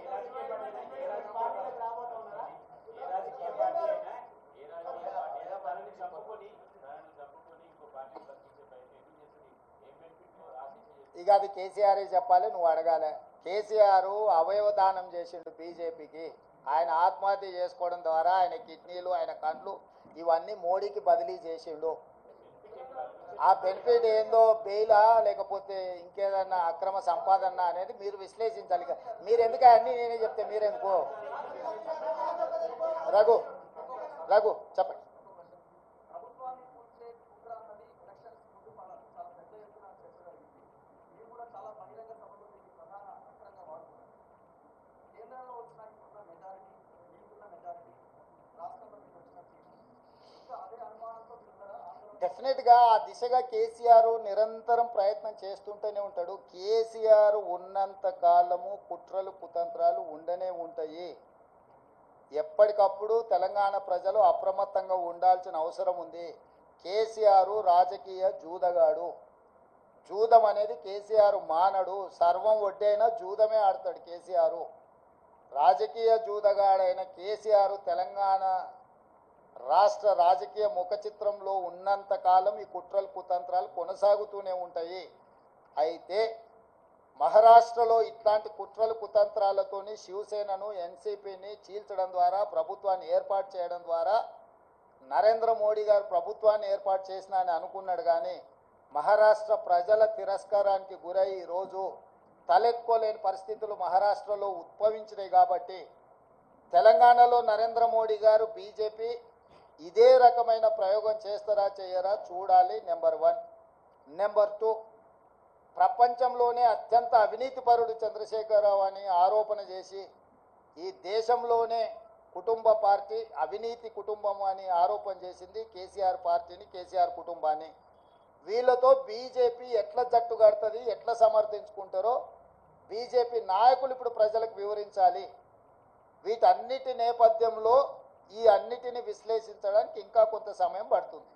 Speaker 2: ఇక అది కేసీఆర్ చెప్పాలి, నువ్వు అడగాలి. కేసీఆర్ అవయవదానం చేసిండు బీజేపీకి. ఆయన ఆత్మహత్య చేసుకోవడం ద్వారా ఆయన కిడ్నీలు, ఆయన కండ్లు ఇవన్నీ మోడీకి బదిలీ చేసిండు. ఆ బెనిఫిట్ ఏందో, బెయిలా లేకపోతే ఇంకేదన్నా అక్రమ సంపాదన అనేది మీరు విశ్లేషించాలి. మీరు ఎందుకు అన్నీ నేనే చెప్తే మీరెందుకు? రఘు రఘు చెప్పండి. డెఫినెట్గా ఆ దిశగా కేసీఆర్ నిరంతరం ప్రయత్నం చేస్తుంటూనే ఉంటాడు. కేసీఆర్ ఉన్నంత కాలము కుట్రలు కుతంత్రాలు ఉండనే ఉంటాయి. ఎప్పటికప్పుడు తెలంగాణ ప్రజలు అప్రమత్తంగా ఉండాల్సిన అవసరం ఉంది. కేసీఆర్ రాజకీయ జూదగాడు. జూదం అనేది కేసీఆర్ మానడు. సర్వం ఒడ్డైనా జూదమే ఆడతాడు కేసీఆర్. రాజకీయ జూదగాడైన కేసీఆర్ తెలంగాణ రాష్ట్ర రాజకీయ ముఖ చిత్రంలో ఉన్నంత కాలం ఈ కుట్రలు కుతంత్రాలు కొనసాగుతూనే ఉంటాయి. అయితే మహారాష్ట్రలో ఇట్లాంటి కుట్రలు కుతంత్రాలతోని శివసేనను ఎన్సీపీని చీల్చడం ద్వారా ప్రభుత్వాన్ని ఏర్పాటు చేయడం ద్వారా నరేంద్ర మోడీ గారు ప్రభుత్వాన్ని ఏర్పాటు చేసినా అని అనుకున్నాడు. కానీ మహారాష్ట్ర ప్రజల తిరస్కారానికి గురై ఈరోజు తలెత్తుకోలేని పరిస్థితులు మహారాష్ట్రలో ఉద్భవించినాయి. కాబట్టి తెలంగాణలో నరేంద్ర మోడీ గారు బీజేపీ ఇదే రకమైన ప్రయోగం చేస్తారా చేయరా చూడాలి. నెంబర్ 1. నెంబర్ 2, ప్రపంచంలోనే అత్యంత అవినీతిపరుడు చంద్రశేఖరరావు అని ఆరోపణ చేసి ఈ దేశంలోనే కుటుంబ పార్టీ అవినీతి కుటుంబం అని ఆరోపణ చేసింది కేసీఆర్ పార్టీని, కేసీఆర్ కుటుంబాన్ని. వీళ్ళతో బీజేపీ ఎట్లా జట్టు కడుతుంది, ఎట్లా సమర్థించుకుంటారో బీజేపీ నాయకులు ఇప్పుడు ప్రజలకు వివరించాలి. వీటన్నిటి నేపథ్యంలో ఈ అన్నిటిని విశ్లేషించడానికి ఇంకా కొంత సమయం పడుతుంది.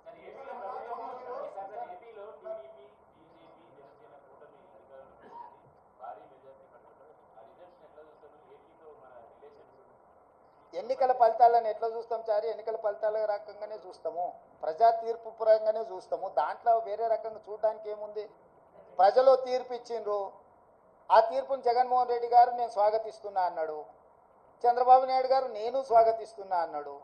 Speaker 2: ఎన్నికల ఫలితాలను ఎట్లా చూస్తాం చారి? ఎన్నికల ఫలితాల రకంగానే చూస్తాము, ప్రజా తీర్పు పరంగానే చూస్తాము. దాంట్లో వేరే రకంగా చూడడానికి ఏముంది? ప్రజలు తీర్పు ఇచ్చిండ్రు. ఆ తీర్పును జగన్మోహన్ రెడ్డి గారు నేను స్వాగతిస్తున్నా అన్నాడు. చంద్రబాబు నాయుడు గారు నేను స్వాగతిస్తున్నా అన్నాడు.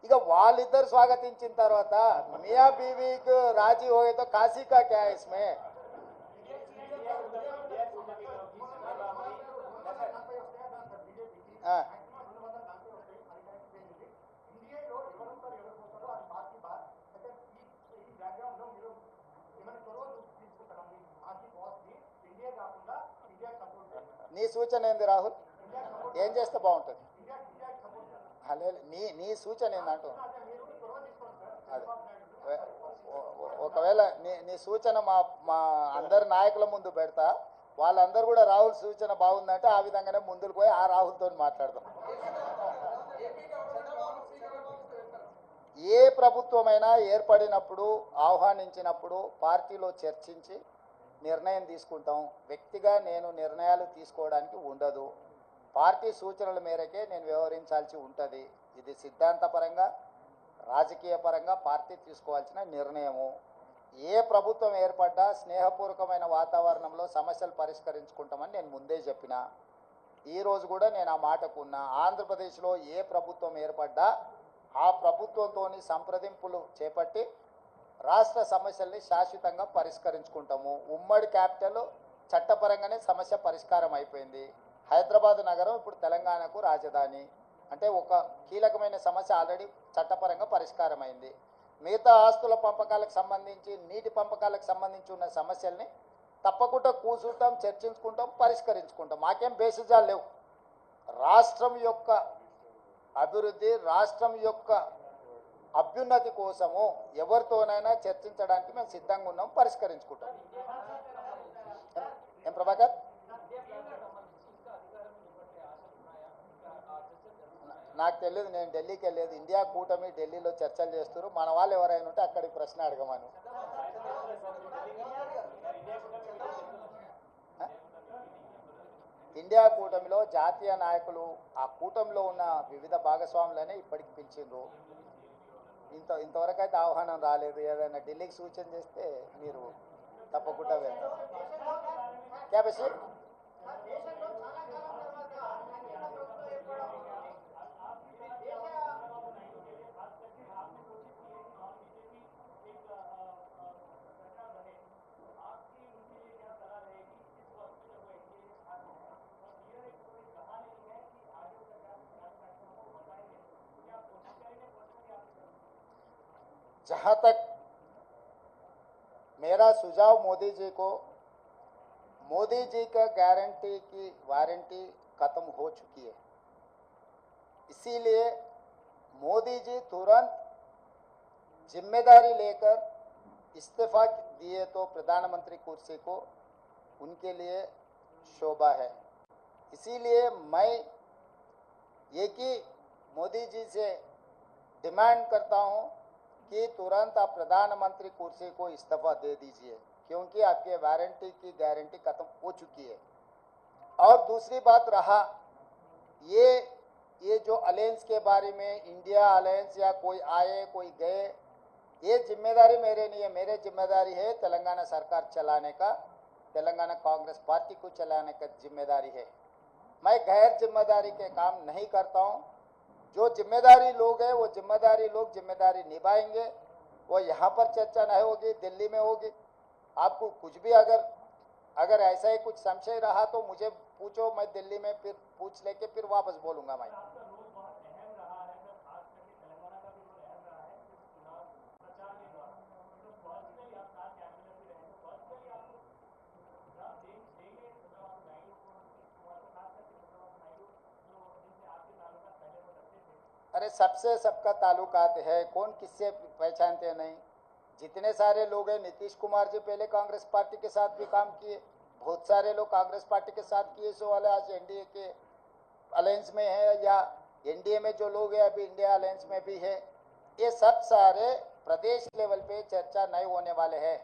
Speaker 2: ఇక వాళ్ళిద్దరు స్వాగతించిన తర్వాత మియా బీవీకి రాజీ హోయేతో కాశీ కా క్యా ఇస్మే? నీ సూచన ఏంది రాహుల్? ఏం చేస్తే బాగుంటుంది? నీ సూచన ఏందంటూ అదే ఒకవేళ నీ సూచన మా అందరి నాయకుల ముందు పెడతా. వాళ్ళందరూ కూడా రాహుల్ సూచన బాగుందంటే ఆ విధంగానే ముందుకు పోయి ఆ రాహుల్తో మాట్లాడదాం. ఏ ప్రభుత్వమైనా ఏర్పడినప్పుడు ఆహ్వానించినప్పుడు పార్టీలో చర్చించి నిర్ణయం తీసుకుంటాం. వ్యక్తిగా నేను నిర్ణయాలు తీసుకోవడానికి ఉండదు. పార్టీ సూచనల మేరకే నేను వ్యవహరించాల్సి ఉంటుంది. ఇది సిద్ధాంతపరంగా రాజకీయ పరంగా పార్టీ తీసుకోవాల్సిన నిర్ణయము. ఏ ప్రభుత్వం ఏర్పడ్డా స్నేహపూర్వకమైన వాతావరణంలో సమస్యలు పరిష్కరించుకుంటామని నేను ముందే చెప్పిన. ఈరోజు కూడా నేను ఆ మాటకున్నా. ఆంధ్రప్రదేశ్లో ఏ ప్రభుత్వం ఏర్పడ్డా ఆ ప్రభుత్వంతో సంప్రదింపులు చేపట్టి రాష్ట్ర సమస్యల్ని శాశ్వతంగా పరిష్కరించుకుంటాము. ఉమ్మడి క్యాపిటల్ చట్టపరంగానే సమస్య పరిష్కారం అయిపోయింది. హైదరాబాద్ నగరం ఇప్పుడు తెలంగాణకు రాజధాని. అంటే ఒక కీలకమైన సమస్య ఆల్రెడీ చట్టపరంగా పరిష్కారం అయింది. మిగతా ఆస్తుల పంపకాలకు సంబంధించి నీటి పంపకాలకు సంబంధించి ఉన్న సమస్యల్ని తప్పకుండా కూర్చుంటాం, చర్చించుకుంటాం, పరిష్కరించుకుంటాం. మాకేం బేసిజాలు లేవు. రాష్ట్రం యొక్క అభివృద్ధి, రాష్ట్రం యొక్క అభ్యున్నతి కోసము ఎవరితోనైనా చర్చించడానికి మేము సిద్ధంగా ఉన్నాం, పరిష్కరించుకుంటాం. ఏం ప్రభాకర్? నాకు తెలియదు, నేను ఢిల్లీకి వెళ్ళలేదు. ఇండియా కూటమి ఢిల్లీలో చర్చలు చేస్తారు. మన వాళ్ళు ఎవరైనా ఉంటే అక్కడికి ప్రశ్న అడగమను. ఇండియా కూటమిలో జాతీయ నాయకులు ఆ కూటమిలో ఉన్న వివిధ భాగస్వాములనే ఇప్పటికి పిలిచిండ్రు. ఇంతవరకు అయితే ఆహ్వానం రాలేదు. ఏదైనా ఢిల్లీకి సూచన చేస్తే మీరు తప్పకుండా వెళ్తారు. క్యాబేసి जहां तक मेरा सुझाव मोदी जी को, मोदी जी का गारंटी की वारंटी खत्म हो चुकी है, इसीलिए मोदी जी तुरंत जिम्मेदारी लेकर इस्तीफा दिए तो प्रधानमंत्री कुर्सी को उनके लिए शोभा है। इसीलिए मैं एक ही मोदी जी से डिमांड करता हूं कि तुरंत आप प्रधानमंत्री कुर्सी को इस्तीफा दे दीजिए, क्योंकि आपके वारंटी की गारंटी खत्म हो चुकी है। और दूसरी बात रहा ये जो अलायंस के बारे में, इंडिया अलायंस या कोई आए कोई गए, ये जिम्मेदारी मेरे नहीं है। मेरे जिम्मेदारी है तेलंगाना सरकार चलाने का, तेलंगाना कांग्रेस पार्टी को चलाने का जिम्मेदारी है। मैं गैर जिम्मेदारी के काम नहीं करता हूं। जो जिम्मेदारी लोग हैं वो जिम्मेदारी लोग जिम्मेदारी निभाएंगे। वो यहाँ पर चर्चा नहीं होगी, दिल्ली में होगी। आपको कुछ भी अगर ऐसा ही कुछ संशय रहा तो मुझे पूछो, मैं दिल्ली में फिर पूछ लेके फिर वापस बोलूंगा। मैं अरे सबसे सबका ताल्लुकात है, कौन किससे पहचानते नहीं। जितने सारे लोग हैं, नीतीश कुमार जी पहले कांग्रेस पार्टी के साथ भी काम किए, बहुत सारे लोग कांग्रेस पार्टी के साथ किए, सो वाले आज एनडीए के अलायंस में है, या एनडीए में जो लोग हैं अभी इंडिया अलायंस में भी है। ये सब सारे प्रदेश लेवल पे चर्चा नहीं होने वाले हैं,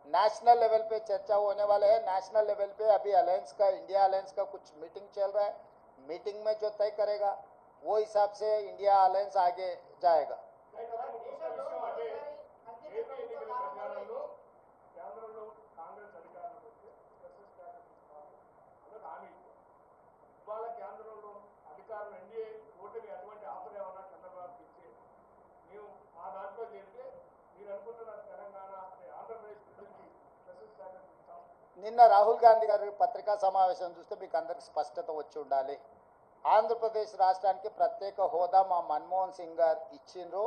Speaker 2: नेशनल लेवल पे चर्चा होने वाले हैं। नेशनल लेवल पे अभी अलायंस का, इंडिया अलायंस का कुछ मीटिंग चल रहा है। मीटिंग में जो तय करेगा वो हिसाब से इंडिया अलायंस आगे जाएगा। నిన్న రాహుల్ గాంధీ గారి పత్రికా సమావేశం చూస్తే మీకు అందరికి స్పష్టత వచ్చి ఉండాలి. ఆంధ్రప్రదేశ్ రాష్ట్రానికి ప్రత్యేక హోదా మా మన్మోహన్ సింగ్ గారు ఇచ్చిండ్రు.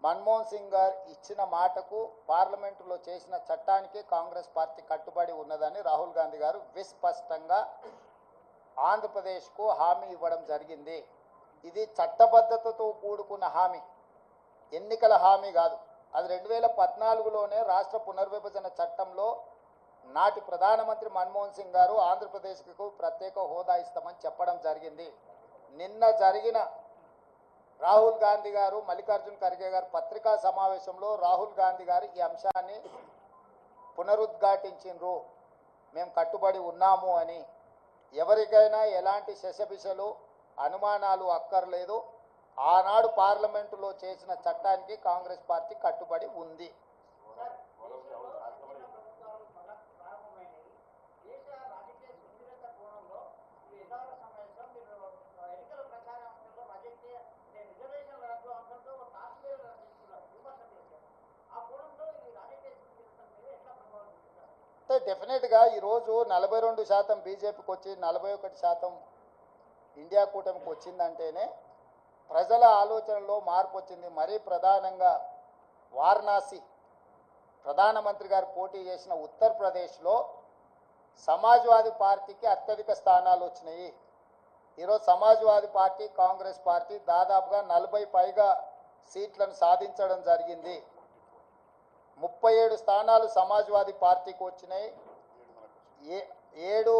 Speaker 2: మన్మోహన్ సింగ్ గారు ఇచ్చిన మాటకు, పార్లమెంటులో చేసిన చట్టానికి కాంగ్రెస్ పార్టీ కట్టుబడి ఉన్నదని రాహుల్ గాంధీ గారు విస్పష్టంగా ఆంధ్రప్రదేశ్కు హామీ ఇవ్వడం జరిగింది. ఇది చట్టబద్ధతతో కూడుకున్న హామీ, ఎన్నికల హామీ కాదు. అది 2014లోనే రాష్ట్ర పునర్విభజన చట్టంలో నాటి ప్రధానమంత్రి మన్మోహన్ సింగ్ గారు ఆంధ్రప్రదేశ్కు ప్రత్యేక హోదా ఇస్తామని చెప్పడం జరిగింది. నిన్న జరిగిన రాహుల్ గాంధీ గారు, మల్లికార్జున్ ఖర్గే గారు పత్రికా సమావేశంలో రాహుల్ గాంధీ గారు ఈ అంశాన్ని పునరుద్ఘాటించిండ్రు. మేము కట్టుబడి ఉన్నాము అని. ఎవరికైనా ఎలాంటి శశబిషలు, అనుమానాలు అక్కర్లేదు. ఆనాడు పార్లమెంటులో చేసిన చట్టానికి కాంగ్రెస్ పార్టీ కట్టుబడి ఉంది. డెఫినెట్గా ఈరోజు 42% బీజేపీకి వచ్చి 41% ఇండియా కూటమికి వచ్చిందంటేనే ప్రజల ఆలోచనలో మార్పు వచ్చింది. మరీ ప్రధానంగా వారణాసి, ప్రధానమంత్రి గారు పోటీ చేసిన ఉత్తరప్రదేశ్లో సమాజ్వాదీ పార్టీకి అత్యధిక స్థానాలు వచ్చినాయి. ఈరోజు సమాజ్వాదీ పార్టీ, కాంగ్రెస్ పార్టీ దాదాపుగా 40 పైగా సీట్లను సాధించడం జరిగింది. 37 స్థానాలు సమాజ్వాదీ పార్టీకి వచ్చినాయి, 7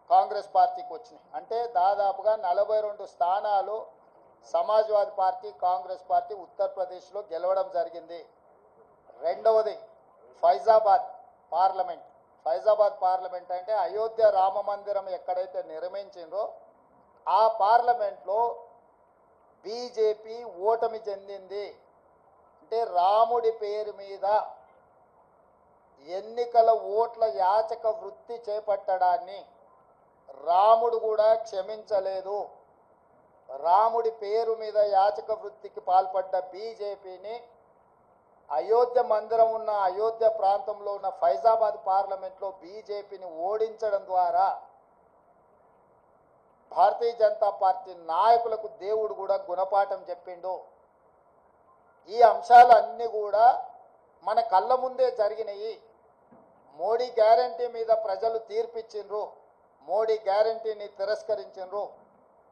Speaker 2: కాంగ్రెస్ పార్టీకి వచ్చినాయి. అంటే దాదాపుగా 42 స్థానాలు సమాజ్వాదీ పార్టీ, కాంగ్రెస్ పార్టీ ఉత్తరప్రదేశ్లో గెలవడం జరిగింది. రెండవది ఫైజాబాద్ పార్లమెంట్. ఫైజాబాద్ పార్లమెంట్ అంటే అయోధ్య రామ మందిరం ఎక్కడైతే నిర్మించిందో ఆ పార్లమెంట్లో బీజేపీ ఓటమి చెందింది. అంటే రాముడి పేరు మీద ఎన్నికల ఓట్ల యాచక వృత్తి చేపట్టడాన్ని రాముడు కూడా క్షమించలేదు. రాముడి పేరు మీద యాచక వృత్తికి పాల్పడ్డ బీజేపీని అయోధ్య మందిరం ఉన్న అయోధ్య ప్రాంతంలో ఉన్న ఫైజాబాద్ పార్లమెంట్లో బీజేపీని ఓడించడం ద్వారా భారతీయ జనతా పార్టీ నాయకులకు దేవుడు కూడా గుణపాఠం చెప్పిండు. ఈ అంశాలన్నీ కూడా మన కళ్ళ ముందే జరిగినాయి. మోడీ గ్యారంటీ మీద ప్రజలు తీర్పిచ్చిండ్రు, మోడీ గ్యారంటీని తిరస్కరించిండ్రు.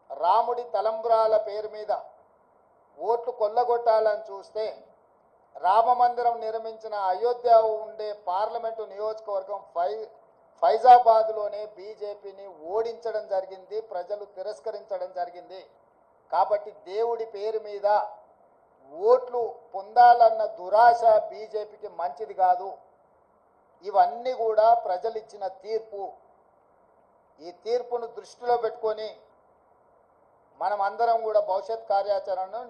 Speaker 2: రాముడి తలంబ్రాల పేరు మీద ఓట్లు కొల్లగొట్టాలని చూస్తే రామ మందిరం నిర్మించిన అయోధ్య ఉండే పార్లమెంటు నియోజకవర్గం ఫైజాబాద్లోనే బీజేపీని ఓడించడం జరిగింది, ప్రజలు తిరస్కరించడం జరిగింది. కాబట్టి దేవుడి పేరు మీద ఓట్లు పొందాలన్న దురాశ బీజేపీకి మంచిది కాదు. ఇవన్నీ కూడా ప్రజలు ఇచ్చిన తీర్పు. ఈ తీర్పును దృష్టిలో పెట్టుకొని మనం అందరం కూడా భవిష్యత్ కార్యాచరణను